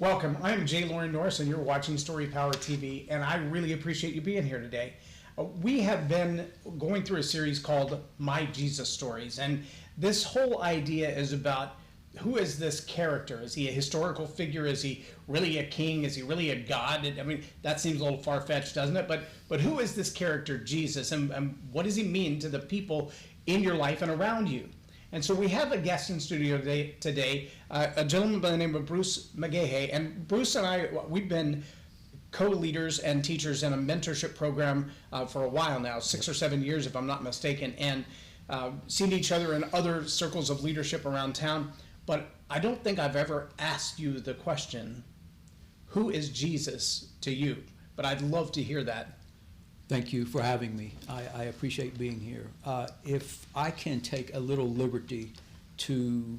Welcome. I'm Loren Norris, and you're watching Story Power TV, and I really appreciate you being here today. We have been going through a series called My Jesus Stories, and this whole idea is about who is this character? Is he a historical figure? Is he really a king? Is he really a god? I mean, that seems a little far-fetched, doesn't it? But who is this character, Jesus, and what does he mean to the people in your life and around you? And so we have a guest in studio today, a gentleman by the name of Bruce McGaha. And Bruce and I, we've been co-leaders and teachers in a mentorship program for a while now, 6 or 7 years if I'm not mistaken, and seen each other in other circles of leadership around town. But I don't think I've ever asked you the question, who is Jesus to you? But I'd love to hear that. Thank you for having me. I appreciate being here. If I can take a little liberty to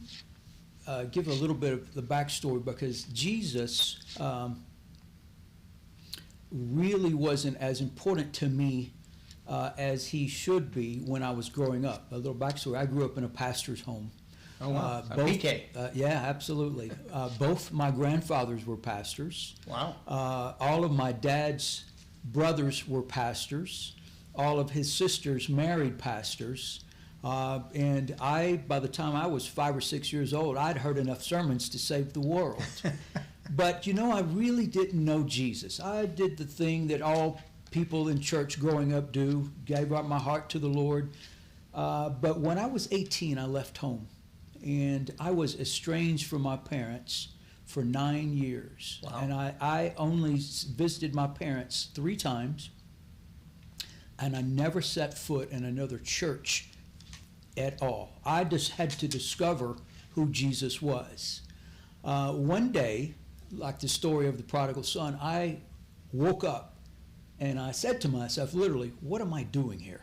give a little bit of the backstory, because Jesus really wasn't as important to me as he should be when I was growing up. A little backstory, I grew up in a pastor's home. Oh, wow. A PK. Yeah, absolutely. Both my grandfathers were pastors. Wow. All of my dad's brothers were pastors. All of his sisters married pastors. And by the time I was 5 or 6 years old, I'd heard enough sermons to save the world. But, I really didn't know Jesus. I did the thing that all people in church growing up do, gave out my heart to the Lord. But when I was 18, I left home. And I was estranged from my parents for 9 years. Wow. And I only visited my parents 3 times, and I never set foot in another church at all. I just had to discover who Jesus was. One day, like the story of the prodigal son, I woke up and I said to myself, literally, what am I doing here?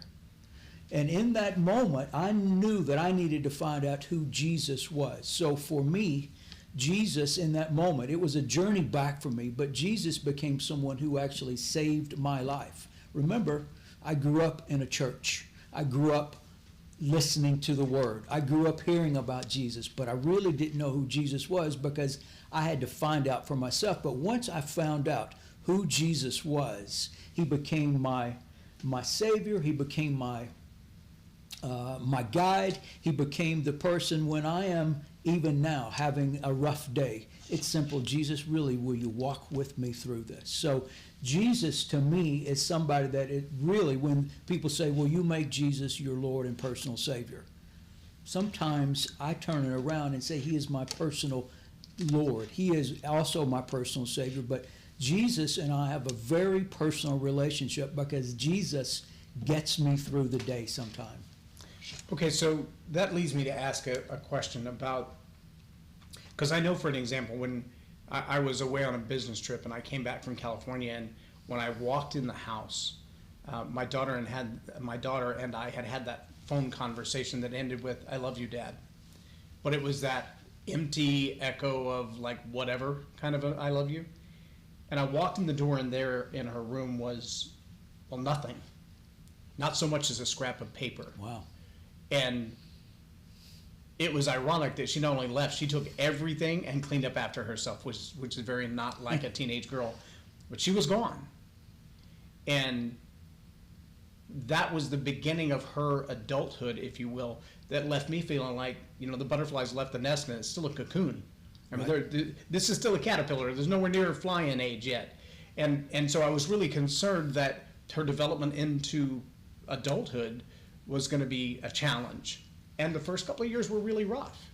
And in that moment, I knew that I needed to find out who Jesus was. So for me, Jesus in that moment, it was a journey back for me, but Jesus became someone who actually saved my life. Remember, I grew up in a church. I grew up listening to the word. I grew up hearing about Jesus, but I really didn't know who Jesus was because I had to find out for myself. But once I found out who Jesus was, he became my Savior. He became my guide. He became the person when I am even now having a rough day. It's simple. Jesus, really, will you walk with me through this? So Jesus to me is somebody that it really, when people say, well, you make Jesus your Lord and personal Savior, sometimes I turn it around and say he is my personal Lord. He is also my personal Savior, but Jesus and I have a very personal relationship because Jesus gets me through the day sometime. Okay, so that leads me to ask a question about, because I know, for an example, when I was away on a business trip and I came back from California, and when I walked in the house, my daughter and I had that phone conversation that ended with, "I love you, Dad." But it was that empty echo of like whatever kind of a "I love you." And I walked in the door, and there in her room was, well, nothing. Not so much as a scrap of paper. Wow. And it was ironic that she not only left, she took everything and cleaned up after herself, which is very not like a teenage girl. But she was gone. And that was the beginning of her adulthood, if you will, that left me feeling like, the butterflies left the nest and it's still a cocoon. I mean, Right. This is still a caterpillar. There's nowhere near flying age yet. And so I was really concerned that her development into adulthood was going to be a challenge. And the first couple of years were really rough.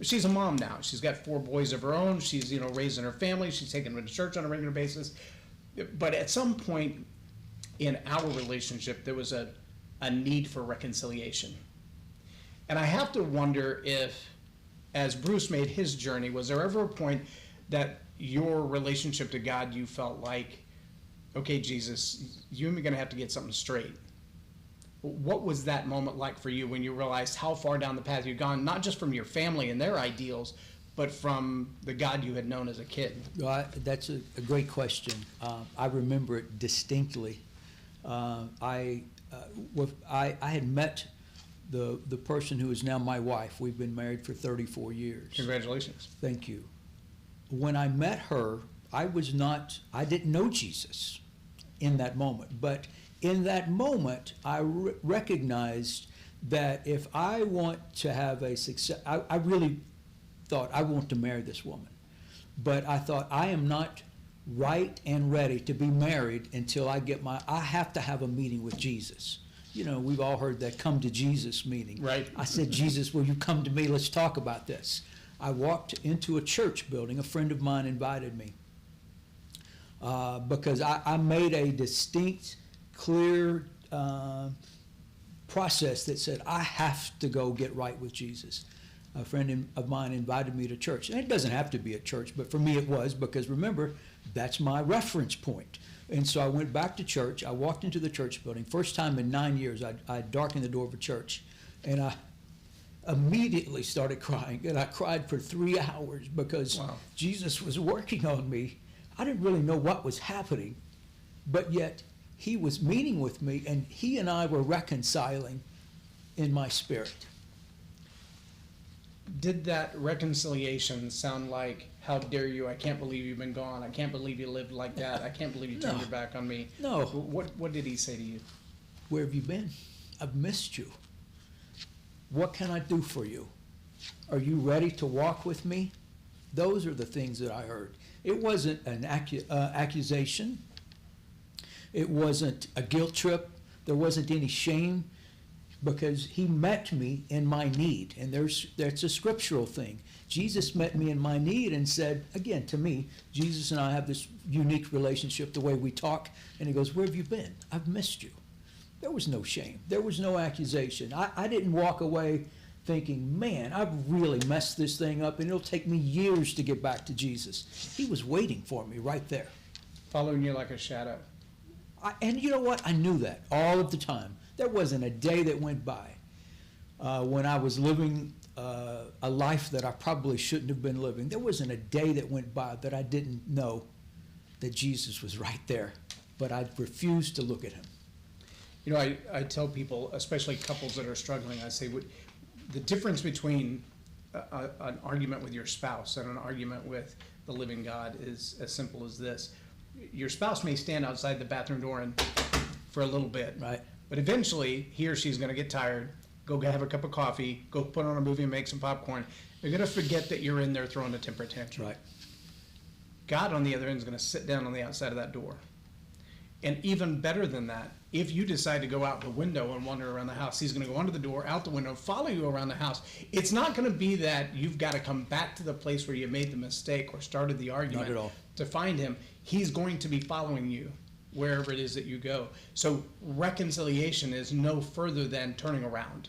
She's a mom now. She's got 4 boys of her own. She's, raising her family. She's taking them to church on a regular basis. But at some point in our relationship, there was a need for reconciliation. And I have to wonder if, as Bruce made his journey, was there ever a point that your relationship to God, you felt like, okay, Jesus, you're going to have to get something straight? What was that moment like for you when you realized how far down the path you'd gone, not just from your family and their ideals, but from the God you had known as a kid? Well, that's a great question. I remember it distinctly. I had met the person who is now my wife. We've been married for 34 years. Congratulations. Thank you. when I met her, I didn't know Jesus in that moment. But in that moment, I recognized that if I want to have a success, I really thought, I want to marry this woman. But I thought, I am not right and ready to be married until I have to have a meeting with Jesus. You know, we've all heard that come to Jesus meeting. Right. I said, Jesus, will you come to me? Let's talk about this. I walked into a church building. A friend of mine invited me because I made a distinct, clear process that said, I have to go get right with Jesus. A friend of mine invited me to church. And it doesn't have to be a church, but for me it was, because remember, that's my reference point. And so I went back to church. I walked into the church building. First time in 9 years, I darkened the door of a church. And I immediately started crying. And I cried for 3 hours because Wow. Jesus was working on me. I didn't really know what was happening, but yet he was meeting with me, and he and I were reconciling in my spirit. Did that reconciliation sound like, how dare you, I can't believe you've been gone, I can't believe you lived like that, I can't believe you turned No. your back on me? No. What did he say to you? Where have you been? I've missed you. What can I do for you? Are you ready to walk with me? Those are the things that I heard. It wasn't an accusation. It wasn't a guilt trip. There wasn't any shame, because he met me in my need. And that's a scriptural thing. Jesus met me in my need and said, again, to me, Jesus and I have this unique relationship, the way we talk. And he goes, where have you been? I've missed you. There was no shame. There was no accusation. I didn't walk away thinking, man, I've really messed this thing up and it'll take me years to get back to Jesus. He was waiting for me right there. Following you like a shadow. And you know what? I knew that all of the time. There wasn't a day that went by when I was living a life that I probably shouldn't have been living. There wasn't a day that went by that I didn't know that Jesus was right there, but I refused to look at him. You know, I tell people, especially couples that are struggling, I say, the difference between an argument with your spouse and an argument with the living God is as simple as this. Your spouse may stand outside the bathroom door and for a little bit. Right. But eventually, he or she's going to get tired, go have a cup of coffee, go put on a movie and make some popcorn. They're going to forget that you're in there throwing a temper tantrum. Right. God, on the other end, is going to sit down on the outside of that door. And even better than that, if you decide to go out the window and wander around the house, he's going to go under the door, out the window, follow you around the house. It's not going to be that you've got to come back to the place where you made the mistake or started the argument Not at all. to find him. He's going to be following you wherever it is that you go. So reconciliation is no further than turning around,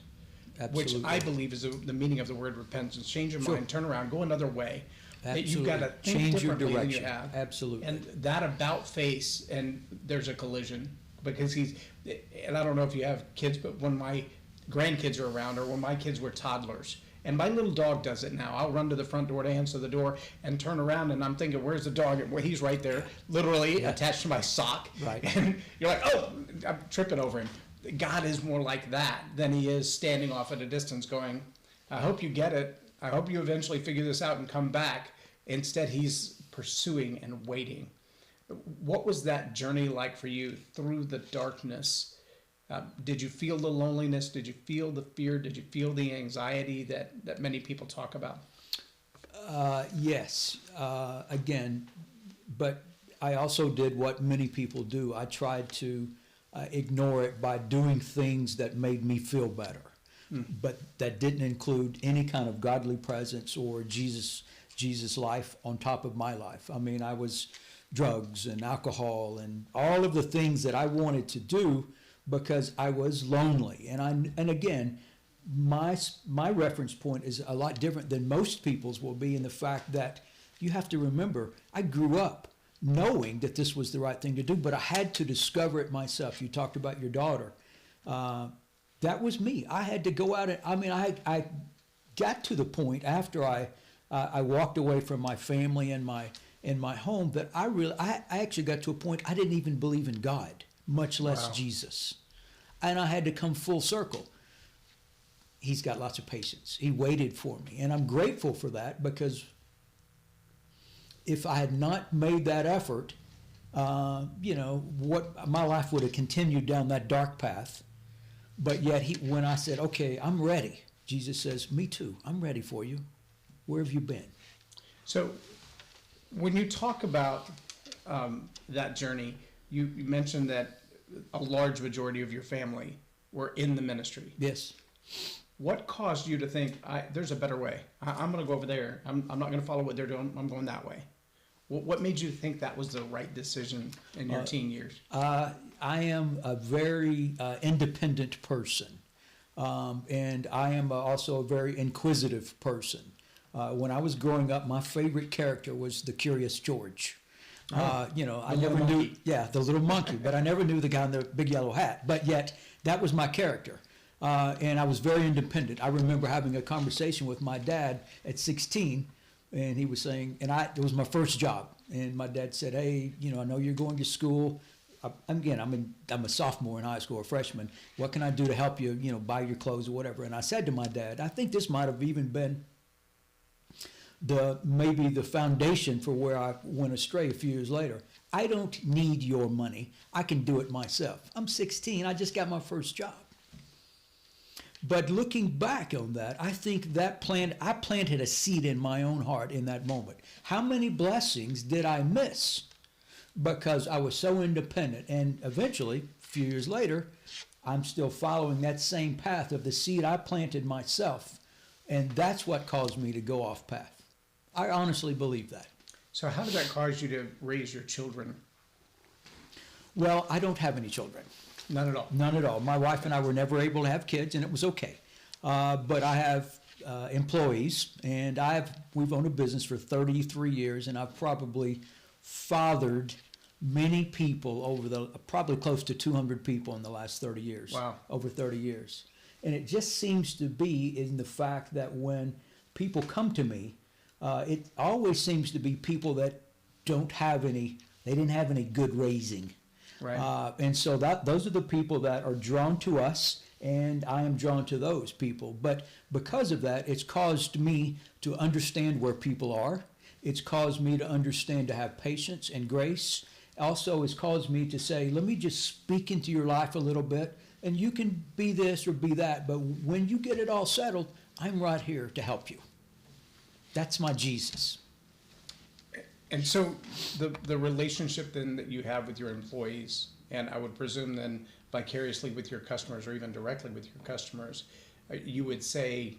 Absolutely. which I believe is the meaning of the word repentance. Change your Sure. mind, turn around, go another way. That you've Absolutely. got to think Change your differently than you direction. have. Absolutely. And that about face, and there's a collision, because and I don't know if you have kids, but when my grandkids are around, or when my kids were toddlers, and my little dog does it now. I'll run to the front door to answer the door and turn around, and I'm thinking, where's the dog? And he's right there, literally attached to my sock. Right. And you're like, oh, I'm tripping over him. God is more like that than he is standing off at a distance going, I hope you get it. I hope you eventually figure this out and come back. Instead, he's pursuing and waiting. What was that journey like for you through the darkness? Did you feel the loneliness? Did you feel the fear? Did you feel the anxiety that many people talk about? Yes, again, but I also did what many people do. I tried to ignore it by doing things that made me feel better, but that didn't include any kind of godly presence or Jesus life on top of my life. I mean, I was drugs and alcohol and all of the things that I wanted to do because I was lonely. And again, my reference point is a lot different than most people's will be, in the fact that you have to remember, I grew up knowing that this was the right thing to do, but I had to discover it myself. You talked about your daughter. That was me. I had to go out and, I got to the point after I walked away from my family and my home that I actually got to a point I didn't even believe in God, much less Wow. Jesus. And I had to come full circle. He's got lots of patience. He waited for me. And I'm grateful for that, because if I had not made that effort, what my life would have continued down that dark path. But yet, when I said, "Okay, I'm ready," Jesus says, "Me too. I'm ready for you. Where have you been?" So, when you talk about that journey, you mentioned that a large majority of your family were in the ministry. Yes. What caused you to think, there's a better way? I'm going to go over there. I'm not going to follow what they're doing. I'm going that way. What made you think that was the right decision in your teen years? I am a very independent person, and I am also a very inquisitive person. When I was growing up, my favorite character was the Curious George. I never knew, the little monkey, but I never knew the guy in the big yellow hat. But yet, that was my character. And I was very independent. I remember having a conversation with my dad at 16, and he was saying, it was my first job. And my dad said, "Hey, I know you're going to school. I'm a sophomore in high school, a freshman. What can I do to help you, buy your clothes or whatever?" And I said to my dad, I think this might have even been maybe the foundation for where I went astray a few years later. "I don't need your money. I can do it myself. I'm 16. I just got my first job." But looking back on that, I think I planted a seed in my own heart in that moment. How many blessings did I miss because I was so independent? And eventually, a few years later, I'm still following that same path of the seed I planted myself. And that's what caused me to go off path. I honestly believe that. So how did that cause you to raise your children? Well, I don't have any children. None at all. None at all. My wife and I were never able to have kids, and it was okay. But I have employees, and we've owned a business for 33 years, and I've probably fathered many people probably close to 200 people in the last 30 years. Wow. Over 30 years. And it just seems to be in the fact that when people come to me, it always seems to be people that didn't have any good raising. Right. And so those are the people that are drawn to us, and I am drawn to those people. But because of that, it's caused me to understand where people are. It's caused me to understand to have patience and grace. Also, it's caused me to say, let me just speak into your life a little bit, and you can be this or be that. But when you get it all settled, I'm right here to help you. That's my Jesus. And so the relationship then that you have with your employees, and I would presume then vicariously with your customers or even directly with your customers, you would say,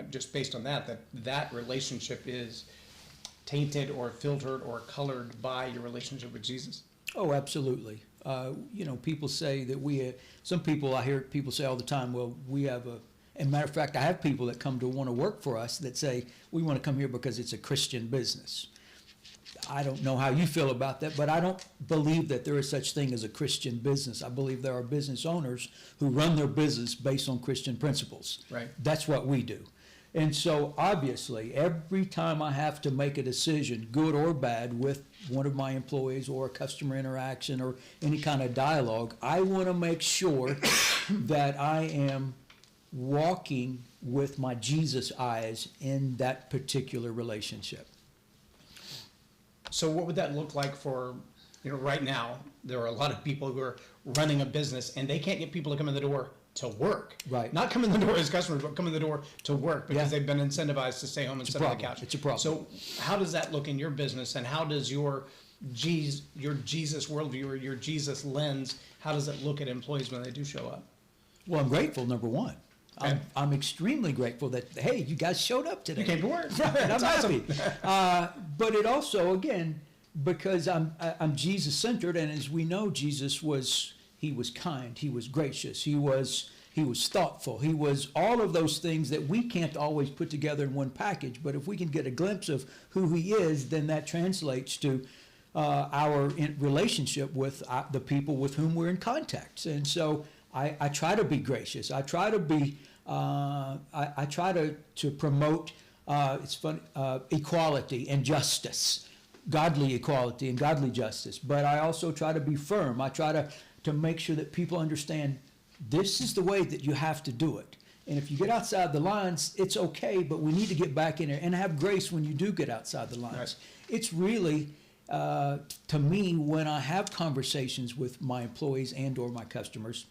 just based on that relationship is tainted or filtered or colored by your relationship with Jesus? Oh, absolutely. People say that some people, I hear people say all the time, well, we have and matter of fact, I have people that come to want to work for us that say, we want to come here because it's a Christian business. I don't know how you feel about that, but I don't believe that there is such thing as a Christian business. I believe there are business owners who run their business based on Christian principles. Right. That's what we do. And so obviously, every time I have to make a decision, good or bad, with one of my employees or a customer interaction or any kind of dialogue, I want to make sure that I am walking with my Jesus eyes in that particular relationship. So what would that look like for, right now, there are a lot of people who are running a business and they can't get people to come in the door to work. Right. Not come in the door as customers, but come in the door to work because Yeah. they've been incentivized to stay home and sit on the couch. It's a problem. So how does that look in your business, and how does your Jesus worldview or your Jesus lens, how does it look at employees when they do show up? Well, I'm grateful, number one. Okay. I'm extremely grateful that, hey, you guys showed up today. You came to work. Right, I'm That's awesome. happy. But it also, again, because I'm Jesus-centered, and as we know, Jesus was kind, he was gracious, he was thoughtful, he was all of those things that we can't always put together in one package. But if we can get a glimpse of who he is, then that translates to our relationship with the people with whom we're in contact. And so I try to be gracious. I try to be. I try to promote. It's fun, equality and justice, godly equality and godly justice. But I also try to be firm. I try to make sure that people understand this is the way that you have to do it. And if you get outside the lines, it's okay, but we need to get back in there and have grace when you do get outside the lines. Right. It's really, to me, when I have conversations with my employees and or my customers,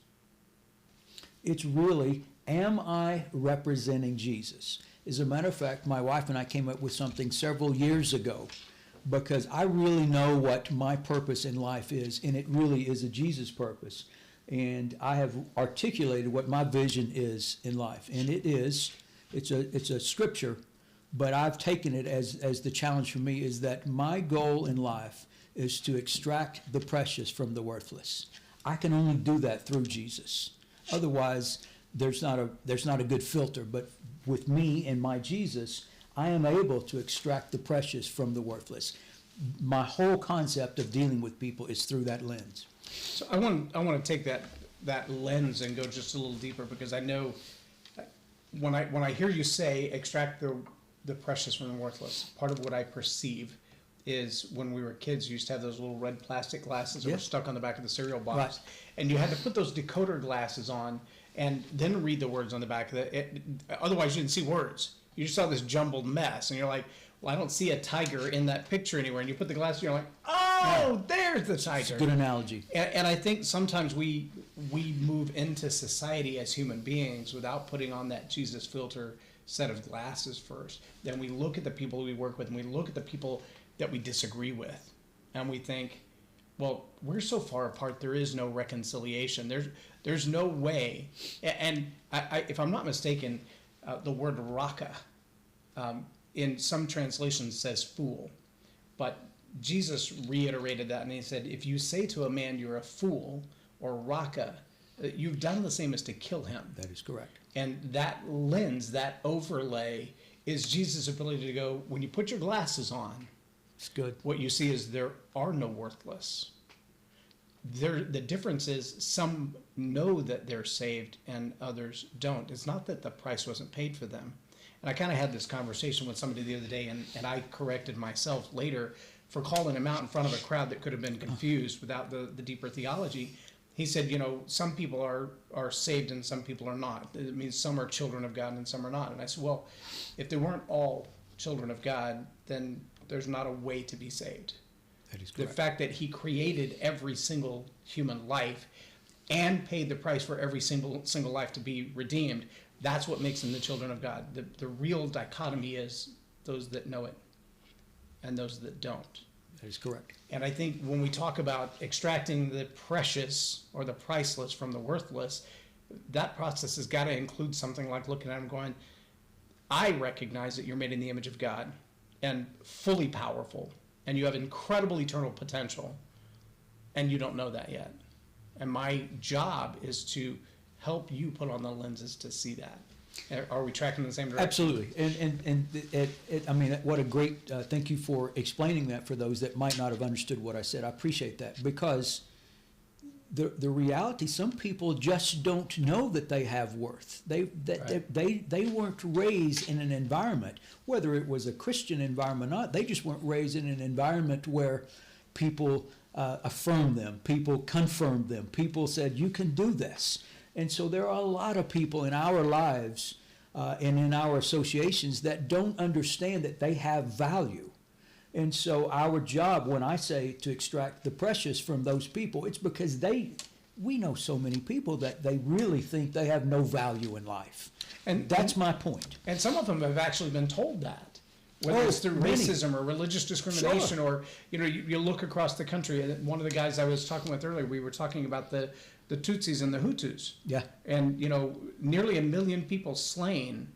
it's really, am I representing Jesus? As a matter of fact, my wife and I came up with something several years ago because I really know what my purpose in life is, and it really is a Jesus purpose. And I have articulated what my vision is in life, and it's a scripture, but I've taken it as the challenge for me is that my goal in life is to extract the precious from the worthless. I can only do that through Jesus. Otherwise, there's not a good filter. But with me and my Jesus, I am able to extract the precious from the worthless. My whole concept of dealing with people is through that lens. So I want to take that lens and go just a little deeper, because I know when I hear you say extract the precious from the worthless, part of what I perceive is when we were kids, you used to have those little red plastic glasses that were stuck on the back of the cereal box, Right. and you had to put those decoder glasses on and then read the words on the back of it. Otherwise, you didn't see words. You just saw this jumbled mess, and you're like, well, I don't see a tiger in that picture anywhere. And you put the glasses, you're like, oh, there's the It's a tiger. good analogy. And I think sometimes we move into society as human beings without putting on that Jesus filter set of glasses first. Then we look at the people we work with, and we look at the people that we disagree with, and we think, well, we're so far apart, there is no reconciliation. There's no way. And I if I'm not mistaken, the word raka in some translations says fool, but Jesus reiterated that, and he said, if you say to a man you're a fool or raka, you've done the same as to kill him. That is correct. And that lens, that overlay, is Jesus' ability to go, when you put your glasses on, It's good. what you see is there are no worthless. The difference is some know that they're saved and others don't. It's not that the price wasn't paid for them. And I kind of had this conversation with somebody the other day, and I corrected myself later for calling him out in front of a crowd that could have been confused without the deeper theology. He said, some people are saved and some people are not. It means some are children of God and some are not. And I said, well, if they weren't all children of God, then there's not a way to be saved. That is The correct. fact that he created every single human life and paid the price for every single life to be redeemed, that's what makes them the children of God. The real dichotomy is those that know it and those that don't. That is correct. And I think when we talk about extracting the precious or the priceless from the worthless, that process has got to include something like looking at them going, I recognize that you're made in the image of God and fully powerful, and you have incredible eternal potential, and you don't know that yet. And my job is to help you put on the lenses to see that. Are we tracking in the same direction? Absolutely. I mean, what a great, thank you for explaining that for those that might not have understood what I said. I appreciate that, because the reality, some people just don't know that they have worth. They weren't raised in an environment, whether it was a Christian environment or not, they just weren't raised in an environment where people affirmed them, people confirmed them, people said, you can do this. And so there are a lot of people in our lives and in our associations that don't understand that they have value. And so our job, when I say to extract the precious from those people, it's because we know so many people that they really think they have no value in life. And that's my point. And some of them have actually been told that, whether it's through many. racism or religious discrimination, Sure. or, you look across the country. One of the guys I was talking with earlier, we were talking about the Tutsis and the Hutus. Yeah. And, nearly 1 million people slain.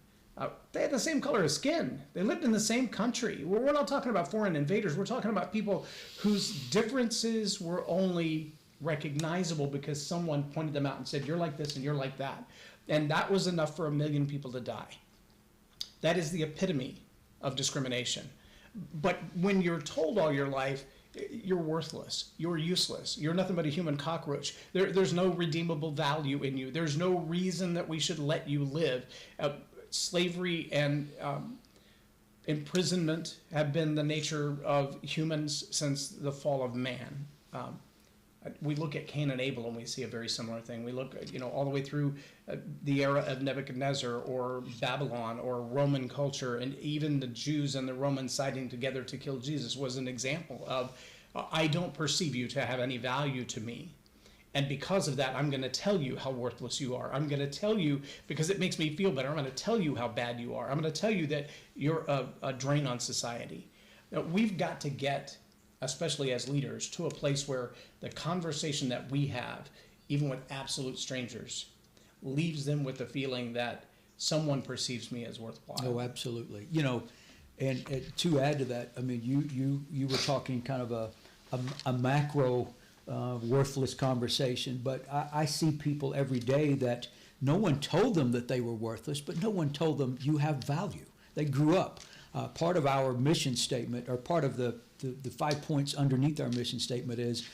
They had the same color of skin. They lived in the same country. We're not talking about foreign invaders. We're talking about people whose differences were only recognizable because someone pointed them out and said, you're like this and you're like that. And that was enough for 1 million people to die. That is the epitome of discrimination. But when you're told all your life, you're worthless, you're useless, you're nothing but a human cockroach, there's no redeemable value in you, there's no reason that we should let you live. Slavery and imprisonment have been the nature of humans since the fall of man. We look at Cain and Abel and we see a very similar thing. We look, all the way through the era of Nebuchadnezzar or Babylon or Roman culture, and even the Jews and the Romans siding together to kill Jesus was an example of, I don't perceive you to have any value to me. And because of that, I'm going to tell you how worthless you are. I'm going to tell you, because it makes me feel better, I'm going to tell you how bad you are. I'm going to tell you that you're a drain on society. Now, we've got to get, especially as leaders, to a place where the conversation that we have, even with absolute strangers, leaves them with the feeling that someone perceives me as worthwhile. Oh, absolutely. And to add to that, I mean, you were talking kind of a macro worthless conversation, but I see people every day that no one told them that they were worthless, but no one told them you have value. They grew up. Part of our mission statement, or part of the 5 points underneath our mission statement is,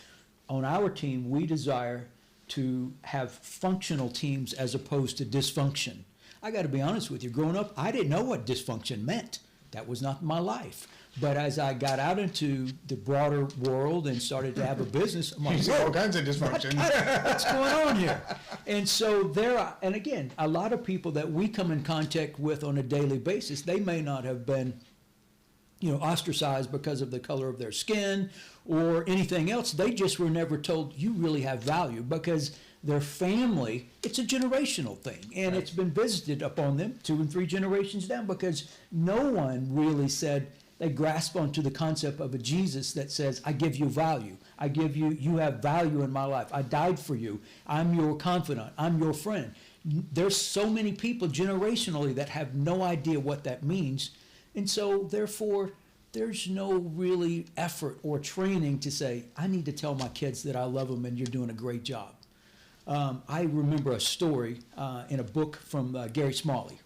on our team, we desire to have functional teams as opposed to dysfunction. I got to be honest with you, growing up, I didn't know what dysfunction meant. That was not my life. But as I got out into the broader world and started to have a business, I'm like, You see all kinds of dysfunction. what's going on here? And so and again, a lot of people that we come in contact with on a daily basis, they may not have been, ostracized because of the color of their skin or anything else. They just were never told you really have value, because their family, it's a generational thing, and Right. it's been visited upon them 2 and 3 generations down, because no one really said, they grasp onto the concept of a Jesus that says, I give you value. You have value in my life. I died for you. I'm your confidant. I'm your friend. There's so many people generationally that have no idea what that means. And so therefore, there's no really effort or training to say, I need to tell my kids that I love them and you're doing a great job. I remember a story in a book from Gary Smalley.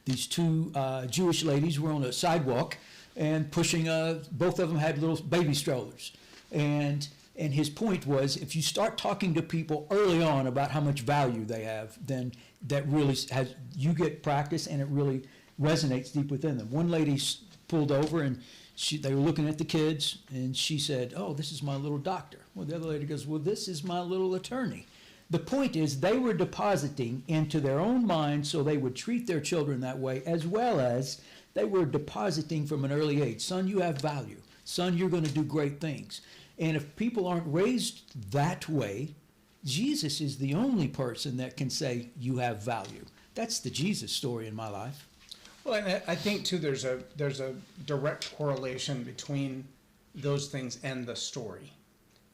These 2 Jewish ladies were on a sidewalk and pushing, both of them had little baby strollers. And his point was, if you start talking to people early on about how much value they have, then that really you get practice, and it really resonates deep within them. One lady pulled over, and they were looking at the kids, and she said, oh, this is my little doctor. Well, the other lady goes, well, this is my little attorney. The point is, they were depositing into their own mind so they would treat their children that way, as well as they were depositing from an early age. Son, you have value. Son, you're going to do great things. And if people aren't raised that way, Jesus is the only person that can say you have value. That's the Jesus story in my life. Well, and I think too, there's a direct correlation between those things and the story.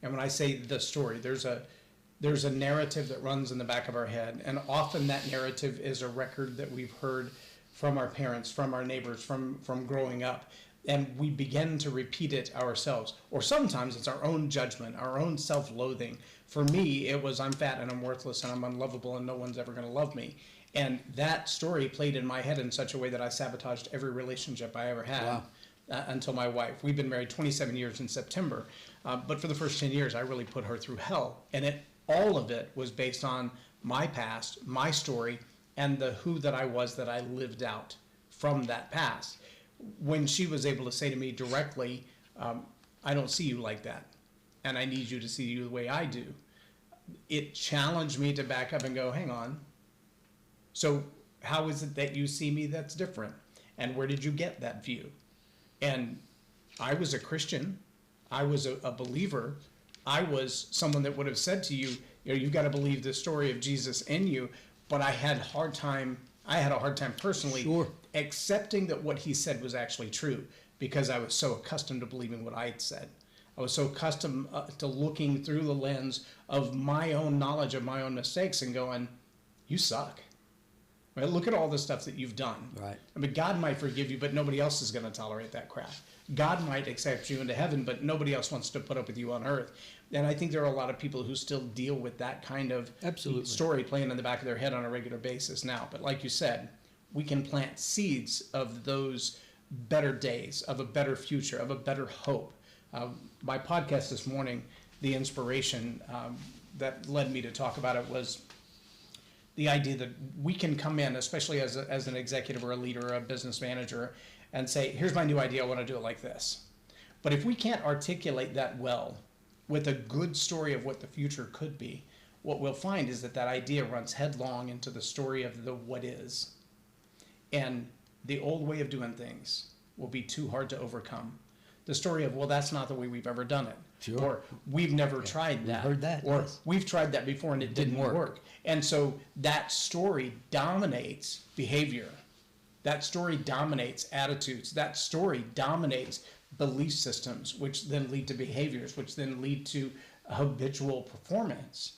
And when I say the story, there's a narrative that runs in the back of our head, and often that narrative is a record that we've heard from our parents, from our neighbors, from growing up, and we begin to repeat it ourselves. Or sometimes it's our own judgment, our own self-loathing. For me, it was, I'm fat and I'm worthless and I'm unlovable and no one's ever going to love me. And that story played in my head in such a way that I sabotaged every relationship I ever had. Wow. Until my wife. We've been married 27 years in September, but for the first 10 years, I really put her through hell. And all of it was based on my past, my story, and the who that I was that I lived out from that past. When she was able to say to me directly, I don't see you like that, and I need you to see you the way I do, it challenged me to back up and go, hang on. So how is it that you see me that's different? And where did you get that view? And I was a Christian. I was a believer. I was someone that would have said to you, you've got to believe the story of Jesus in you. But I had a hard time personally Sure. accepting that what he said was actually true, because I was so accustomed to believing what I had said. I was so accustomed to looking through the lens of my own knowledge of my own mistakes and going, you suck. Right? Look at all the stuff that you've done. Right. I mean, God might forgive you, but nobody else is going to tolerate that crap. God might accept you into heaven, but nobody else wants to put up with you on earth. And I think there are a lot of people who still deal with that kind of Absolutely. story playing in the back of their head on a regular basis now. But like you said, we can plant seeds of those better days, of a better future, of a better hope. My podcast this morning, the inspiration that led me to talk about it was the idea that we can come in, especially as an executive or a leader or a business manager, and say, here's my new idea, I want to do it like this. But if we can't articulate that well, with a good story of what the future could be, what we'll find is that that idea runs headlong into the story of the what is. And the old way of doing things will be too hard to overcome. The story of, well, that's not the way we've ever done it. Sure. Or we've never tried that. Heard that. Or yes. we've tried that before and it didn't work. And so that story dominates behavior. That story dominates attitudes. That story dominates belief systems, which then lead to behaviors, which then lead to habitual performance.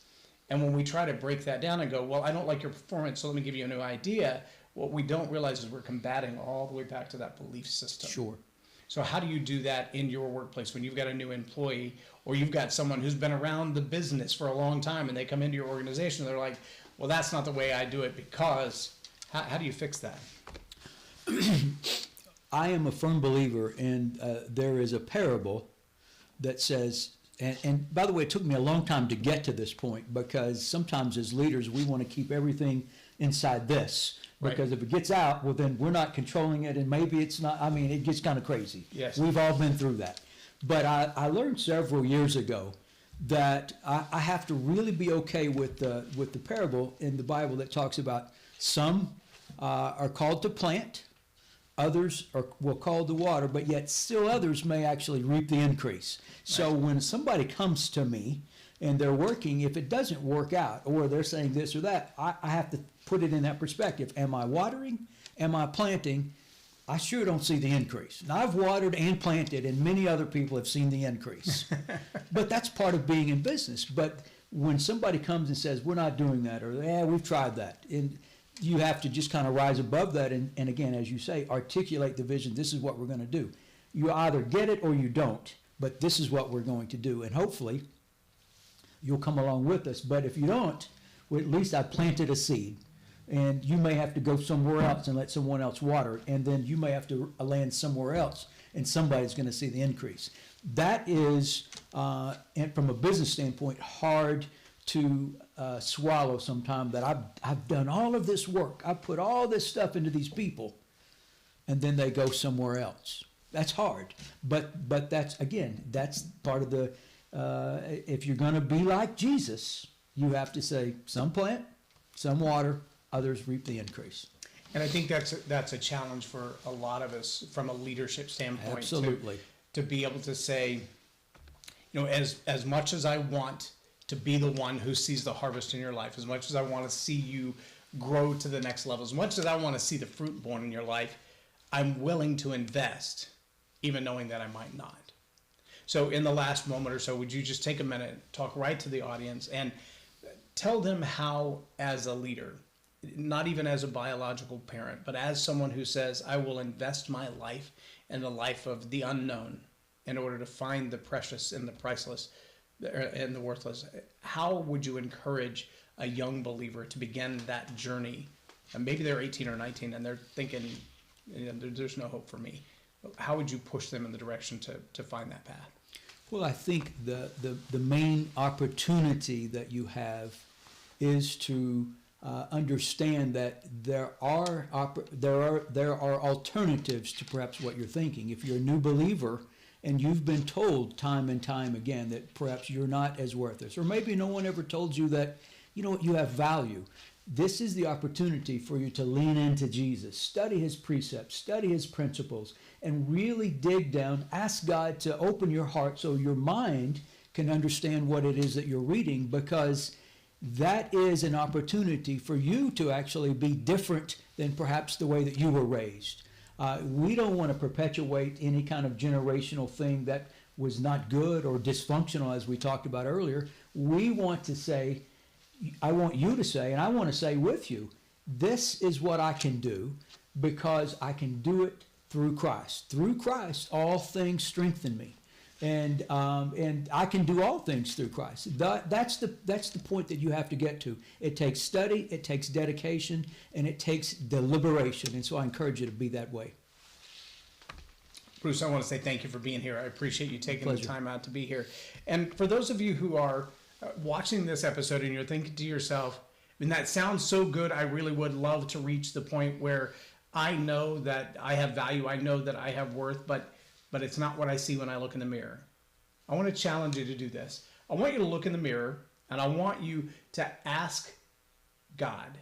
And when we try to break that down and go, well, I don't like your performance, so let me give you a new idea, what we don't realize is we're combating all the way back to that belief system. Sure. So how do you do that in your workplace when you've got a new employee or you've got someone who's been around the business for a long time and they come into your organization and they're like, well, that's not the way I do it because, how do you fix that? I am a firm believer in there is a parable that says, and by the way, it took me a long time to get to this point because sometimes as leaders we want to keep everything inside this. Because if it gets out, well, then we're not controlling it, and maybe it's not. I mean, it gets kind of crazy. Yes. We've all been through that. But I learned several years ago that I have to really be okay with the parable in the Bible that talks about some are called to plant, others will called to water, but yet still others may actually reap the increase. So when somebody comes to me and they're working, if it doesn't work out, or they're saying this or that, I have to put it in that perspective. Am I watering? Am I planting? I sure don't see the increase. Now, I've watered and planted, and many other people have seen the increase. But that's part of being in business. But when somebody comes and says, we're not doing that, or, we've tried that, and you have to just kind of rise above that and again, as you say, articulate the vision. This is what we're going to do. You either get it or you don't, but this is what we're going to do. And hopefully, you'll come along with us. But if you don't, well, at least I planted a seed. And you may have to go somewhere else and let someone else water it. And then you may have to land somewhere else, and somebody's going to see the increase. That is, and from a business standpoint, hard to swallow sometimes, that I've done all of this work. I've put all this stuff into these people, and then they go somewhere else. That's hard. But that's, again, that's part of the, if you're going to be like Jesus, you have to say, some plant, some water, others reap the increase. And I think that's a challenge for a lot of us from a leadership standpoint. Absolutely. To be able to say, as much as I want to be the one who sees the harvest in your life, as much as I want to see you grow to the next level, as much as I want to see the fruit born in your life, I'm willing to invest, even knowing that I might not. So in the last moment or so, would you just take a minute, talk right to the audience, and tell them how, as a leader, not even as a biological parent, but as someone who says, I will invest my life in the life of the unknown in order to find the precious and the priceless and the worthless, how would you encourage a young believer to begin that journey? And maybe they're 18 or 19 and they're thinking, there's no hope for me. How would you push them in the direction to find that path? Well, I think the main opportunity that you have is to understand that there are alternatives to perhaps what you're thinking. If you're a new believer and you've been told time and time again that perhaps you're not as worthless, or maybe no one ever told you that, you have value, this is the opportunity for you to lean into Jesus, study his precepts, study his principles, and really dig down, ask God to open your heart so your mind can understand what it is that you're reading, because that is an opportunity for you to actually be different than perhaps the way that you were raised. We don't want to perpetuate any kind of generational thing that was not good or dysfunctional, as we talked about earlier. We want to say, I want you to say, and I want to say with you, this is what I can do because I can do it through Christ. Through Christ, all things strengthen me. And I can do all things through Christ. That's the point that you have to get to. It takes study, it takes dedication, and it takes deliberation. And so I encourage you to be that way. Bruce, I want to say thank you for being here. I appreciate you taking Pleasure. the time out to be here. And for those of you who are watching this episode and you're thinking to yourself, that sounds so good, I really would love to reach the point where I know that I have value, I know that I have worth, but it's not what I see when I look in the mirror. I want to challenge you to do this. I want you to look in the mirror, and I want you to ask God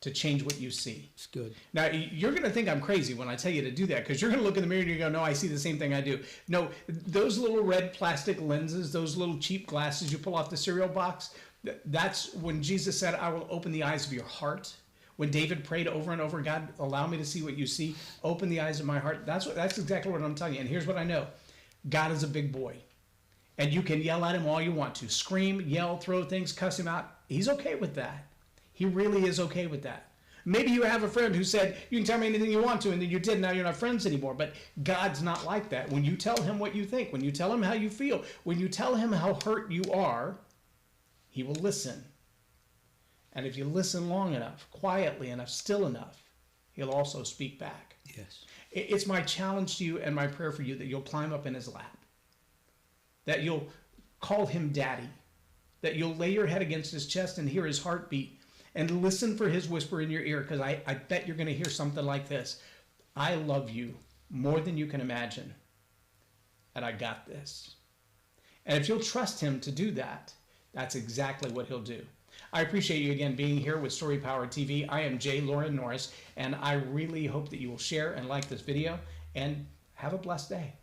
to change what you see. It's good. Now, you're going to think I'm crazy when I tell you to do that, because you're going to look in the mirror and you go, no, I see the same thing I do. No, those little red plastic lenses, those little cheap glasses you pull off the cereal box, that's when Jesus said, I will open the eyes of your heart. When David prayed over and over, God, allow me to see what you see. Open the eyes of my heart. That's exactly what I'm telling you. And here's what I know. God is a big boy. And you can yell at him all you want to. Scream, yell, throw things, cuss him out. He's okay with that. He really is okay with that. Maybe you have a friend who said, you can tell me anything you want to, and then you did, now you're not friends anymore. But God's not like that. When you tell him what you think, when you tell him how you feel, when you tell him how hurt you are, he will listen. And if you listen long enough, quietly enough, still enough, he'll also speak back. Yes. It's my challenge to you and my prayer for you that you'll climb up in his lap, that you'll call him daddy, that you'll lay your head against his chest and hear his heartbeat and listen for his whisper in your ear, because I bet you're going to hear something like this. I love you more than you can imagine, and I got this. And if you'll trust him to do that, that's exactly what he'll do. I appreciate you again being here with Story Power TV. I am Loren Norris, and I really hope that you will share and like this video, and have a blessed day.